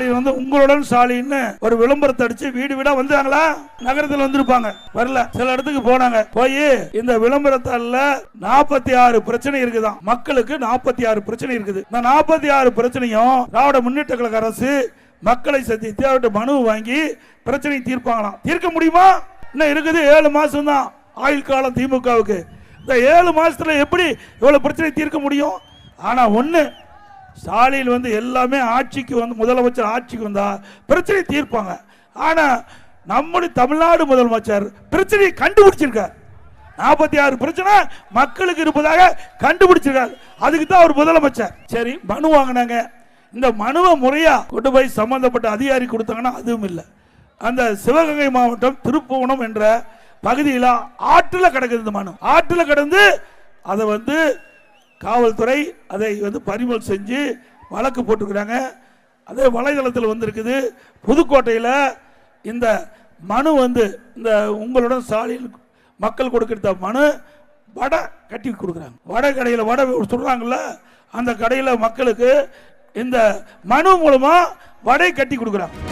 ஸ்டாலின் வந்து உங்களுடன் ஸ்டாலின் ஒரு விளம்பரத்தை அடிச்சு வீடு வீடா வந்தாங்களா? நகரத்தில் வந்திருப்பாங்க, வரல. சில இடத்துக்கு போனாங்க, போய் இந்த விளம்பரத்தால 46 பிரச்சனை இருக்குதான். மக்களுக்கு 46 பிரச்சனை இருக்குது. இந்த 46 பிரச்சனையும் திராவிட முன்னேற்ற கழக அரசு மக்களை சந்தித்து அவர்கிட்ட மனு வாங்கி பிரச்சனை தீர்ப்பாங்களாம். தீர்க்க முடியுமா? இன்னும் இருக்குது 7 மாசம் தான் ஆயுள் காலம் திமுகவுக்கு. இந்த 7 மாசத்துல எப்படி இவ்வளவு பிரச்சனை தீர்க்க முடியும்? ஆனா ஒண்ணு, ஸ்டாலின் வந்து எல்லாமே ஆட்சிக்கு வந்து முதலமைச்சர் ஆட்சிக்கு வந்தா பிரச்சனை தீர்ப்பாங்க. ஆனா நம்முடைய தமிழ்நாடு முதலமைச்சர் பிரச்சனையை கண்டுபிடிச்சிருக்கார். 46 பிரச்சனை மக்களுக்கு இருப்பதாக கண்டுபிடிச்சிருக்கார். அதுக்கு தான் அவர் முதலமைச்சர். சரி, மனு வாங்கினாங்க. இந்த மனுவை முறையா கொண்டு போய் சம்பந்தப்பட்ட அதிகாரி கொடுத்தாங்கன்னா அதுவும் இல்லை. அந்த சிவகங்கை மாவட்டம் திருப்புவனம் என்ற பகுதியில் ஆற்றுல கிடக்குது. இந்த மனு ஆற்றுல கிடந்து அதை வந்து காவல்துறை அதை வந்து பறிமுதல் செஞ்சு வழக்கு போட்டுக்கிறாங்க. அதே வலைதளத்தில் வந்திருக்குது. புதுக்கோட்டையில் இந்த மனு வந்து இந்த உங்களுடன் ஸ்டாலின் மக்கள் கொடுக்கிற மனு வடை கட்டி கொடுக்குறாங்க. வடை கடையில் வடை சொல்றாங்கல்ல, அந்த கடையில் மக்களுக்கு இந்த மனு மூலமா வடை கட்டி கொடுக்குறாங்க.